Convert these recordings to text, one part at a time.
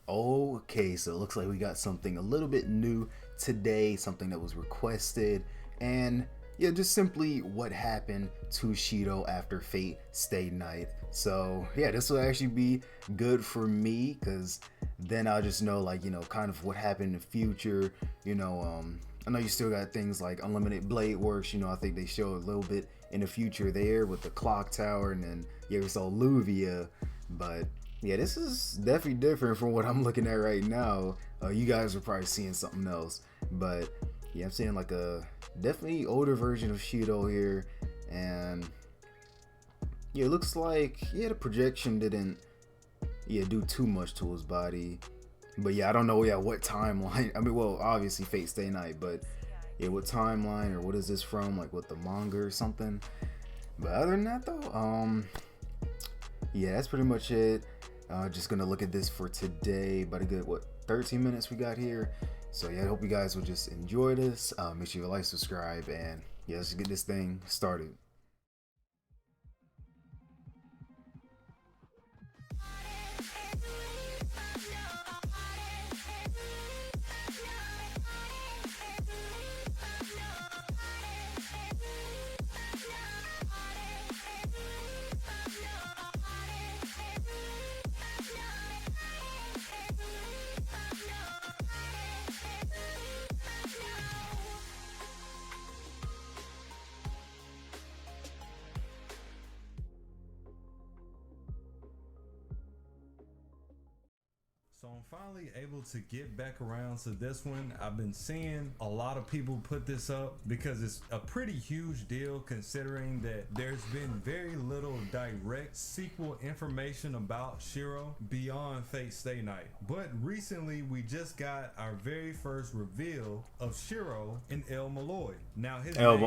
Okay, so it looks like we got something a little bit new today, something that was requested, and yeah, just simply what happened to Shirou after Fate Stay Night. So yeah, this will actually be good for me because then I'll just know, like, kind of what happened in the future. I know you still got things like Unlimited Blade Works. I think they show a little bit in the future there with the clock tower, and then yeah, we saw Luvia, but yeah, this is definitely different from what I'm looking at right now. You guys are probably seeing something else, but yeah, I'm seeing like a definitely older version of Shirou here, and yeah, it looks like the projection didn't do too much to his body, but yeah, I don't know what timeline. I mean, well, obviously Fate Stay Night, but yeah, what timeline or what is this from? Like what the manga or something. But other than that though, yeah, that's pretty much it. Just gonna look at this for today. About a good 13 minutes we got here. So yeah, I hope you guys will just enjoy this. Make sure you like, subscribe, and yeah, let's get this thing started. So I'm finally able to get back around to this one. I've been seeing a lot of people put this up because it's a pretty huge deal considering that there's been very little direct sequel information about Shirou beyond Fate Stay Night. But recently we just got our very first reveal of Shirou in El Malloy. Now his name has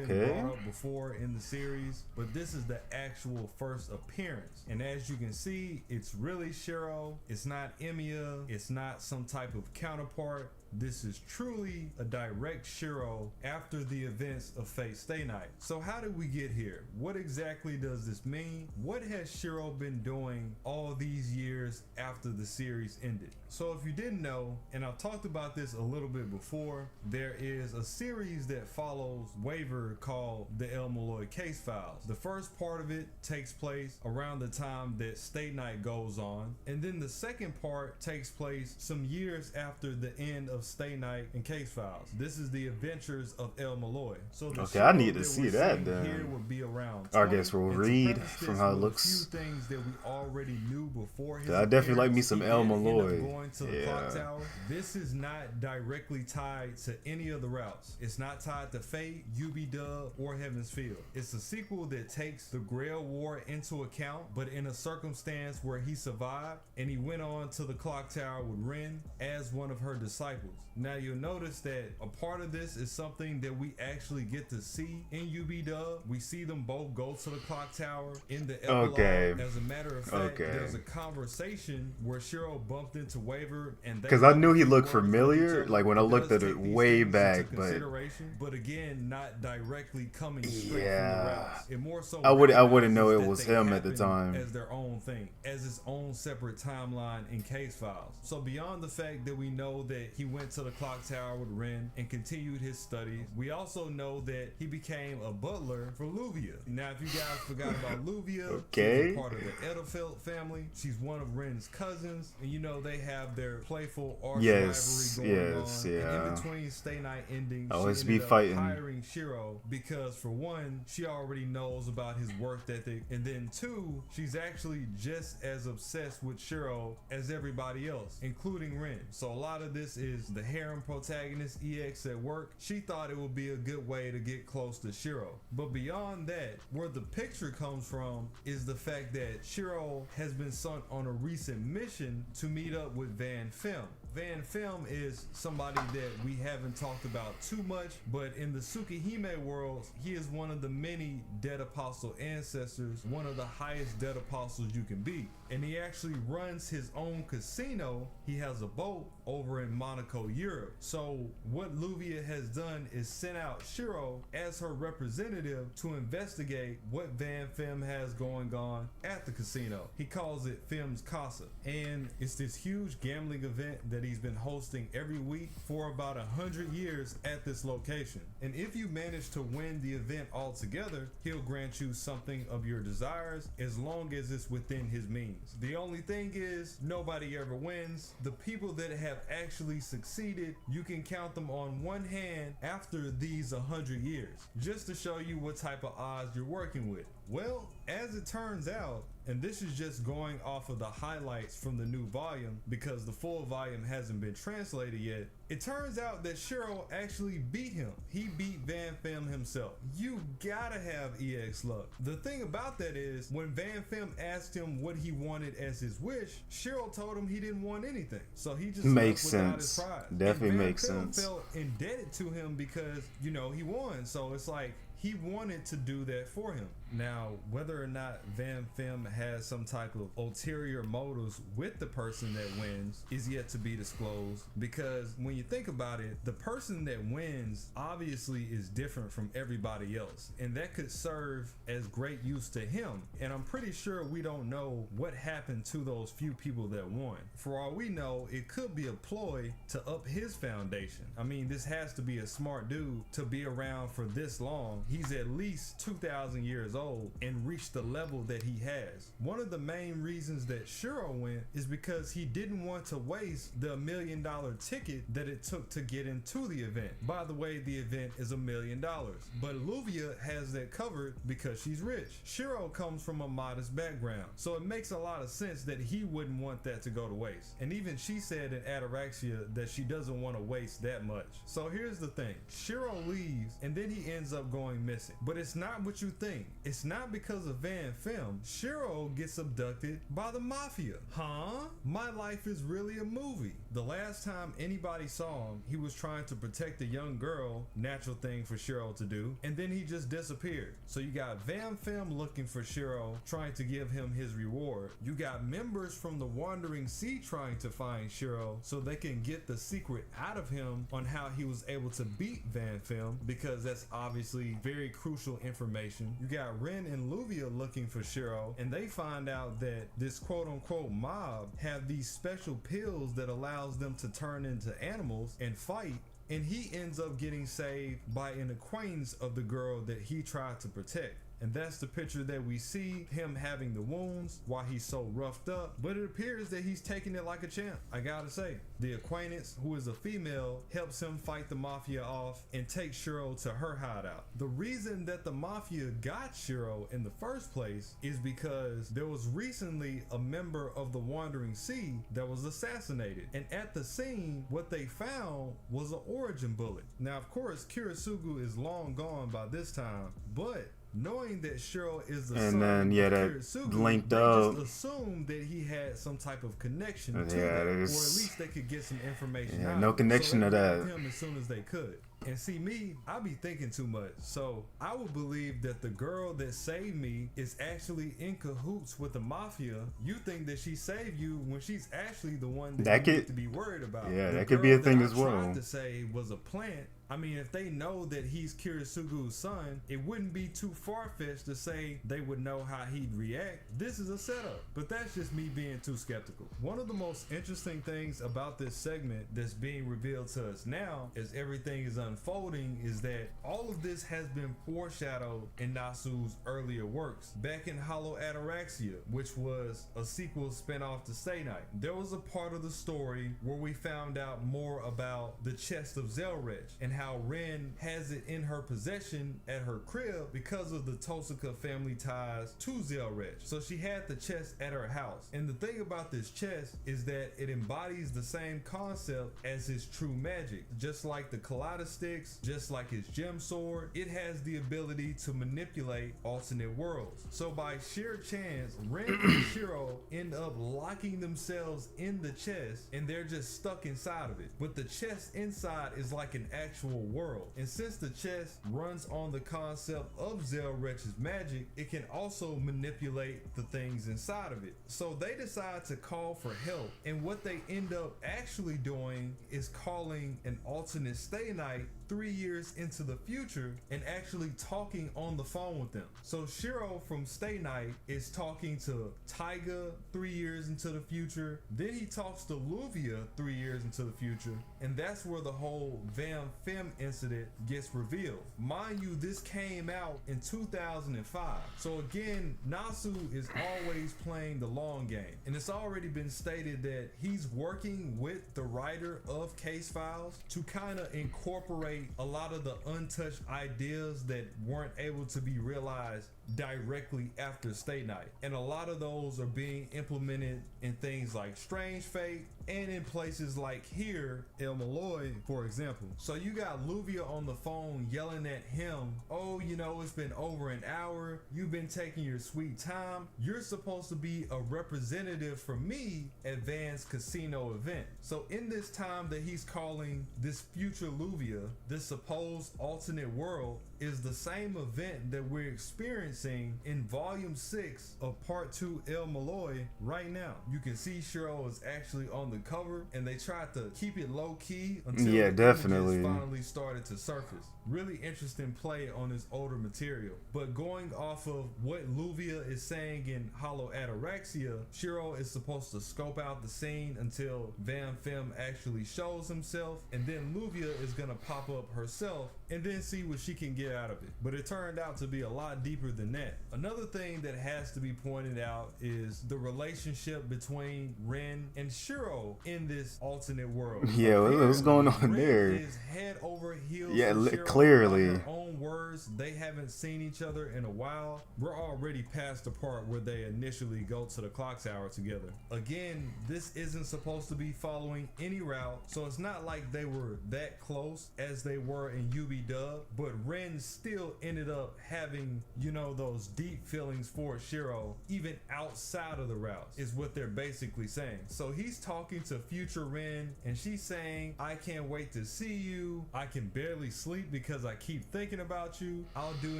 been brought up before in the series, but this is the actual first appearance. And as you can see, it's really Shirou. It's not Emiya, it's not some type of counterpart. This is truly a direct Shirou after the events of Fate Stay Night. So how did we get here? What exactly does this mean? What has Shirou been doing all these years after the series ended? So if you didn't know, and I've talked about this a little bit before, there is a series that follows Waver called the El Malloy Case Files. The first part of it takes place around the time that Stay Night goes on, and then the second part takes place some years after the end of Stay Night and Case Files. This is the adventures of El Malloy. So the okay, I need to see that then. Here would be around I guess we'll read from how it looks. A few things that we already knew before his I definitely like me some El Malloy. To the clock tower. This is not directly tied to any of the routes. It's not tied to Fate, UB-Dub, or Heaven's Field. It's a sequel that takes the Grail War into account, but in a circumstance where he survived and he went on to the clock tower with Rin as one of her disciples. Now you'll notice that a part of this is something that we actually get to see in UB-Dub. We see them both go to the clock tower in the epilogue. As a matter of fact, there's a conversation where Shirou bumped into Waver, and because I knew he looked familiar, like when I looked at it way back, but again, not directly coming straight from the routes. It more so I wouldn't know it was him at the time as their own thing, as its own separate timeline in Case Files. So beyond the fact that we know that he went to the clock tower with Rin and continued his studies, we also know that he became a butler for Luvia. Now, if you guys forgot about Luvia, she's part of the Edelfelt family. She's one of Rin's cousins, and they have their playful arch rivalry going on. And in between Stay Night ending, she ended up hiring Shirou because, for one, she already knows about his work ethic, and then two, she's actually just as obsessed with Shirou as everybody else, including Rin. So a lot of this is the harem protagonist EX at work. She thought it would be a good way to get close to Shirou. But beyond that, where the picture comes from is the fact that Shirou has been sent on a recent mission to meet up with Van Fem. Van Film is somebody that we haven't talked about too much, but in the Tsukihime world, he is one of the many dead apostle ancestors, one of the highest dead apostles you can be. And he actually runs his own casino. He has a boat over in Monaco, Europe. So what Luvia has done is sent out Shirou as her representative to investigate what Van Fem has going on at the casino. He calls it Fem's Casa. And it's this huge gambling event that he's been hosting every week for about 100 years at this location. And if you manage to win the event altogether, he'll grant you something of your desires as long as it's within his means. The only thing is, nobody ever wins. The people that have actually succeeded, you can count them on one hand after these 100 years, just to show you what type of odds you're working with. Well, as it turns out, and this is just going off of the highlights from the new volume because the full volume hasn't been translated yet, it turns out that Shirou actually beat him. He beat Van Fem himself. You gotta have EX luck. The thing about that is, when Van Fem asked him what he wanted as his wish, Shirou told him he didn't want anything. So he just makes left without sense. his prize. Definitely and Van makes Fem sense. felt indebted to him because, you know, he won. So it's like, he wanted to do that for him. Now, whether or not Van Fem has some type of ulterior motives with the person that wins is yet to be disclosed, because when you think about it, the person that wins obviously is different from everybody else, and that could serve as great use to him. And I'm pretty sure we don't know what happened to those few people that won. For all we know, it could be a ploy to up his foundation. I mean, this has to be a smart dude to be around for this long. He's at least 2,000 years old and reached the level that he has. One of the main reasons that Shirou went is because he didn't want to waste the $1 million ticket that it took to get into the event. By the way, the event is $1 million, but Luvia has that covered because she's rich. Shirou comes from a modest background, so it makes a lot of sense that he wouldn't want that to go to waste. And even she said in Ataraxia that she doesn't want to waste that much. So here's the thing, Shirou leaves and then he ends up going missing. But it's not what you think. It's not because of Van Fem. Shirou gets abducted by the Mafia. Huh? My life is really a movie. The last time anybody saw him, he was trying to protect a young girl, natural thing for Shirou to do, and then he just disappeared. So you got Van Fem looking for Shirou, trying to give him his reward. You got members from the Wandering Sea trying to find Shirou so they can get the secret out of him on how he was able to beat Van Fem, because that's obviously very crucial information. You got Ren and Luvia looking for Shirou, and they find out that this quote-unquote mob have these special pills that allows them to turn into animals and fight, and he ends up getting saved by an acquaintance of the girl that he tried to protect. And that's the picture that we see him having the wounds while he's so roughed up, but it appears that he's taking it like a champ. I gotta say, the acquaintance, who is a female, helps him fight the Mafia off and take Shirou to her hideout. The reason that the Mafia got Shirou in the first place is because there was recently a member of the Wandering Sea that was assassinated, and at the scene what they found was an origin bullet. Now of course Kirisugu is long gone by this time, but knowing that Shirou is the son of Kirisugu, linked they up. just assumed that he had some type of connection to that, or at least they could get some information out. No connection to that. Him as soon as they could. And see me, I be thinking too much. So I would believe that the girl that saved me is actually in cahoots with the Mafia. You think that she saved you when she's actually the one that you need to be worried about. Yeah, the that could be a thing as well. Tried to say was a plant. I mean, if they know that he's Kirisugu's son, it wouldn't be too far-fetched to say they would know how he'd react. This is a setup, but that's just me being too skeptical. One of the most interesting things about this segment that's being revealed to us now, as everything is unfolding, is that all of this has been foreshadowed in Nasu's earlier works. Back in Hollow Ataraxia, which was a sequel spin-off to Stay Night, there was a part of the story where we found out more about the chest of Zelrech and how Ren has it in her possession at her crib because of the Tosaka family ties to Zelrech. So she had the chest at her house. And the thing about this chest is that it embodies the same concept as his true magic. Just like the kaleidoscope characteristics, just like his gem sword, it has the ability to manipulate alternate worlds. So by sheer chance, Ren and Shirou end up locking themselves in the chest, and they're just stuck inside of it. But the chest inside is like an actual world. And since the chest runs on the concept of Zelrech's magic, it can also manipulate the things inside of it. So they decide to call for help, and what they end up actually doing is calling an alternate stay night 3 years into the future and actually talking on the phone with them. So Shirou from Stay Night is talking to Taiga 3 years into the future. Then he talks to Luvia 3 years into the future. And that's where the whole Van Femme incident gets revealed. Mind you, this came out in 2005. So again, Nasu is always playing the long game. And it's already been stated that he's working with the writer of Case Files to kind of incorporate a lot of the untouched ideas that weren't able to be realized directly after Stay Night. And a lot of those are being implemented in things like Strange Fate and in places like here, El Malloy, for example. So you got Luvia on the phone yelling at him, oh, you know, it's been over an hour. You've been taking your sweet time. You're supposed to be a representative for me at Van's casino event. So in this time that he's calling this future Luvia, this supposed alternate world, is the same event that we're experiencing in volume 6 of part 2 El Malloy right now. You can see Shirou is actually on the cover, and they tried to keep it low key until the definitely images finally started to surface. Really interesting play on this older material. But going off of what Luvia is saying in Hollow Ataraxia, Shirou is supposed to scope out the scene until Van Femme actually shows himself, and then Luvia is gonna pop up herself and then see what she can get out of it. But it turned out to be a lot deeper than that. Another thing that has to be pointed out is the relationship between Ren and Shirou in this alternate world. Yeah, what's going on Ren there? is head over heels. Yeah, for Shirou. clearly. By her own words, they haven't seen each other in a while. We're already past the part where they initially go to the clock tower together. Again, this isn't supposed to be following any route, so it's not like they were that close as they were in UB-Dub, but Ren still ended up having, you know, those deep feelings for Shirou even outside of the routes, is what they're basically saying. So he's talking to future Ren, and she's saying, I can't wait to see you. I can barely sleep because I keep thinking about you. I'll do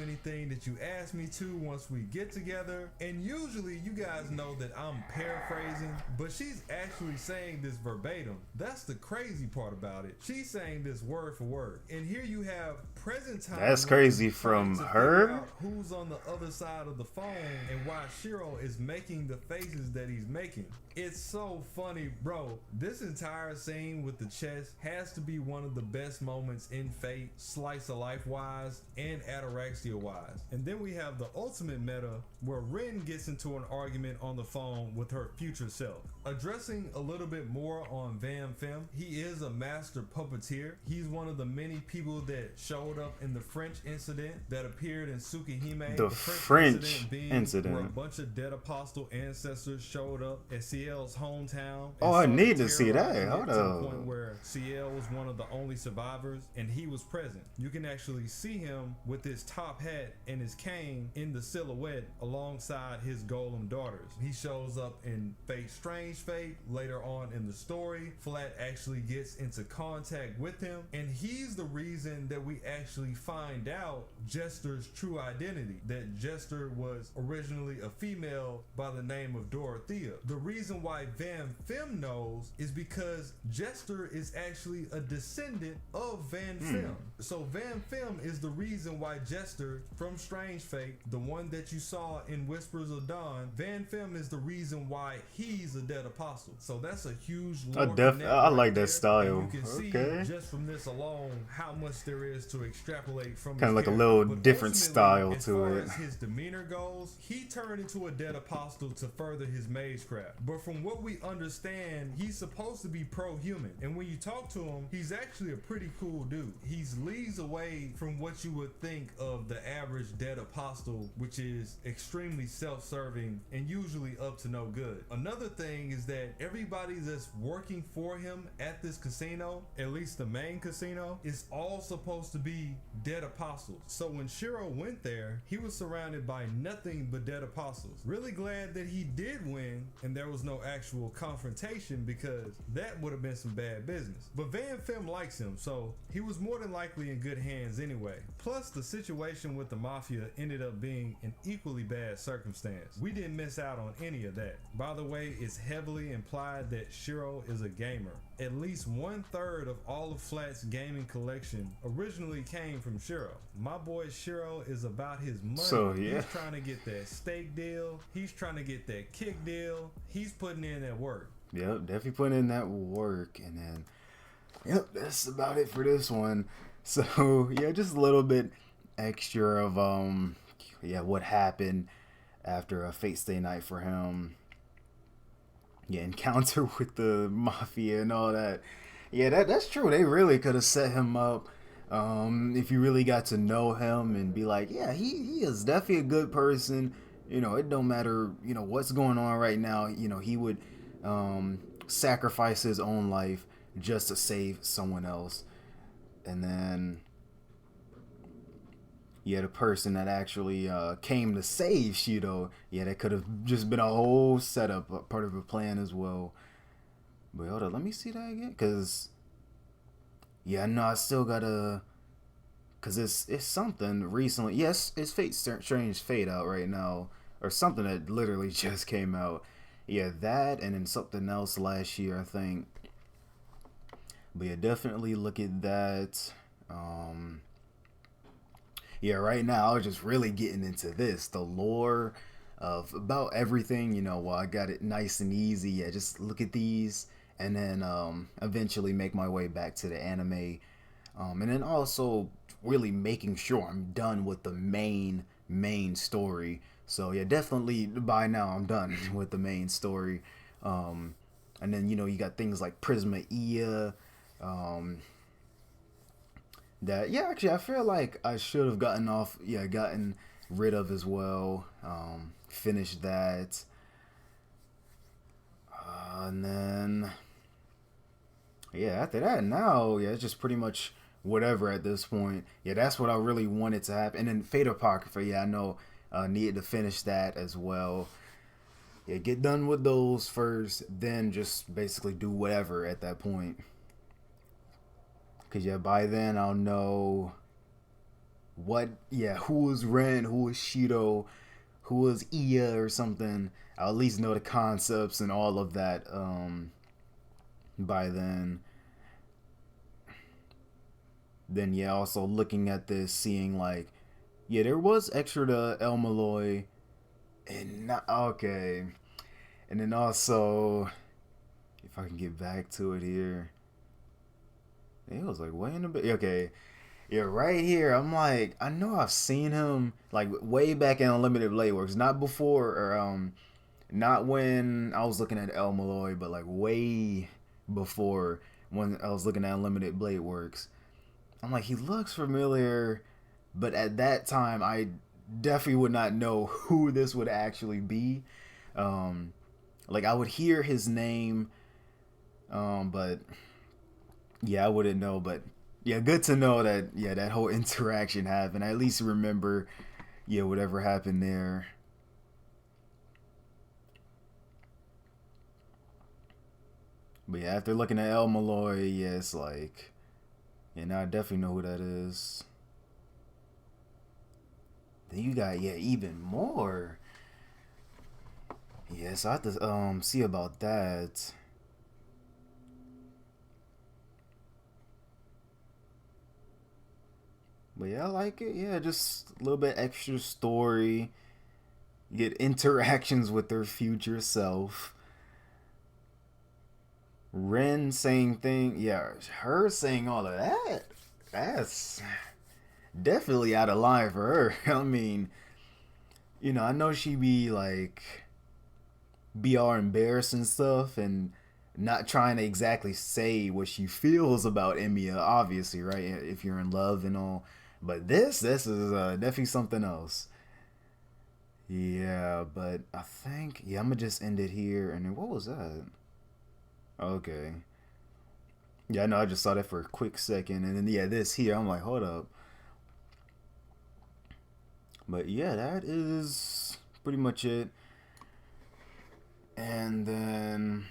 anything that you ask me to once we get together. And usually you guys know that I'm paraphrasing, but she's actually saying this verbatim. That's the crazy part about it. She's saying this word for word. And here you have present time. That's crazy from her. Who's on the other side of the phone and why Shirou is making the faces that he's making. It's so funny, bro. This entire scene with the chest has to be one of the best moments in Fate, slice of life wise and Ataraxia wise. And then we have the ultimate meta where Ren gets into an argument on the phone with her future self. Addressing a little bit more on Van Femme, he is a master puppeteer. He's one of the many people that showed up in the French incident that appeared in Tsukihime. The French incident where a bunch of dead apostle ancestors showed up at Ciel's hometown. Oh, I need to see that. Hold to the on. point where Ciel was one of the only survivors, and he was present. You can actually see him with his top hat and his cane in the silhouette alongside his golem daughters. He shows up in Fate Strange Fate later on in the story. Flat actually gets into contact with him, and he's the reason that we actually find out Jester's true identity, that Jester was originally a female by the name of Dorothea. The reason why Van Femme knows is because Jester is actually a descendant of Van Femme. So Van Femme is the reason why Jester from Strange Fate, the one that you saw in Whispers of Dawn, Van Femme is the reason why he's a dead apostle. So that's a huge lore I like that style. And you can see just from this alone how much there is to extrapolate from kind of like a little different style to it. As his demeanor goes, he turned into a dead apostle to further his magecraft. But from what we understand, he's supposed to be pro-human. And when you talk to him, he's actually a pretty cool dude. He's leagues away from what you would think of the average dead apostle, which is extremely self-serving and usually up to no good. Another thing is that everybody that's working for him at this casino, at least the main casino, is all supposed to be dead apostles. So when Shirou went there, he was surrounded by nothing but dead apostles. Really glad that he did win and there was no actual confrontation, because that would have been some bad business. But Van Fem likes him, so he was more than likely in good hands anyway. Plus, the situation with the Mafia ended up being an equally bad circumstance. We didn't miss out on any of that. By the way, it's heavily implied that Shirou is a gamer. At least 1/3 of all of Flat's gaming collection originally came from Shirou. My boy Shirou is about his money. So, yeah. He's trying to get that steak deal. He's trying to get that kick deal. He's putting in that work. Yep, definitely putting in that work. And then, yep, that's about it for this one. So, yeah, just a little bit extra of, what happened after a Fate Stay night for him. Yeah, encounter with the Mafia and all that. Yeah, that's true. They really could have set him up. If you really got to know him and be like, yeah, he is definitely a good person. You know, it don't matter, you know, what's going on right now. You know, he would sacrifice his own life just to save someone else. And then, yeah, the person that actually came to save Shirou, yeah, that could have just been a whole setup, part of a plan as well. But hold on, let me see that again, because, yeah, no, I still gotta, because it's something recently. Yes, it's Strange Fate out right now, or something that literally just came out. Yeah, that, and then something else last year, I think. But yeah, definitely look at that. Yeah, right now I was just really getting into this, the lore of about everything, you know, while I got it nice and easy. Yeah, just look at these and then eventually make my way back to the anime. And then also really making sure I'm done with the main story. So yeah, definitely by now I'm done with the main story. And then, you know, you got things like Tsiah, that, yeah, actually I feel like I should have gotten rid of as well. Finished that. And then, yeah, after that, now, yeah, it's just pretty much whatever at this point. Yeah, that's what I really wanted to happen. And then Fate Apocrypha, yeah, I know needed to finish that as well. Yeah, get done with those first, then just basically do whatever at that point. Because, yeah, by then I'll know who is Ren, who is Shirou, who is Tsiah or something. I'll at least know the concepts and all of that by then. Then, yeah, also looking at this, seeing like, yeah, there was extra to El Malloy. And not, okay. And then also, if I can get back to it here. It was like way in the back. Okay. Yeah, right here. I'm like, I know I've seen him like way back in Unlimited Blade Works. Not before, or not when I was looking at El Malloy, but like way before when I was looking at Unlimited Blade Works. I'm like, he looks familiar, but at that time I definitely would not know who this would actually be. Like I would hear his name, but yeah, I wouldn't know. But yeah, good to know that, yeah, that whole interaction happened. I at least remember, yeah, whatever happened there. But yeah, after looking at El Malloy, yeah, it's like, yeah, now I definitely know who that is. Then you got, yeah, even more. Yeah, so I have to see about that. But yeah, I like it. Yeah, just a little bit extra story. Get interactions with their future self. Ren saying yeah, her saying all of that. That's definitely out of line for her. I mean, you know, I know she be like, be all embarrassed and stuff, and not trying to exactly say what she feels about Emiya, obviously, right? If you're in love and all, but this is definitely something else. Yeah, but I think I'm gonna just end it here. And then what was that? Okay. Yeah, I know. I just saw that for a quick second, and then this here. I'm like, hold up. But yeah, that is pretty much it. And then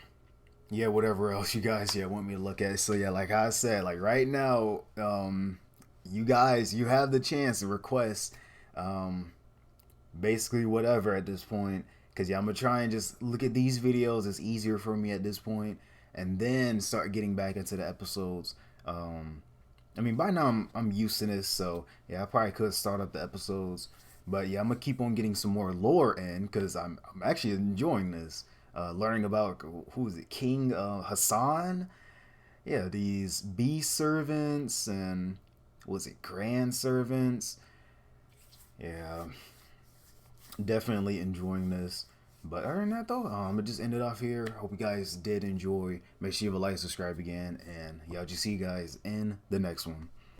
whatever else you guys want me to look at. So yeah, like I said, like right now, you guys you have the chance to request um basically whatever at this point. Cause I'm gonna try and just look at these videos. It's easier for me at this point, and then start getting back into the episodes. I mean, by now I'm used to this, so yeah, I probably could start up the episodes. But yeah, I'm gonna keep on getting some more lore in because I'm actually enjoying this. Learning about who is it, King Hassan? Yeah, these bee servants and was it grand servants? Yeah, definitely enjoying this. But other than that, though, I'm gonna just end it off here. Hope you guys did enjoy. Make sure you have a like, subscribe again, and yeah, I'll just see you guys in the next one.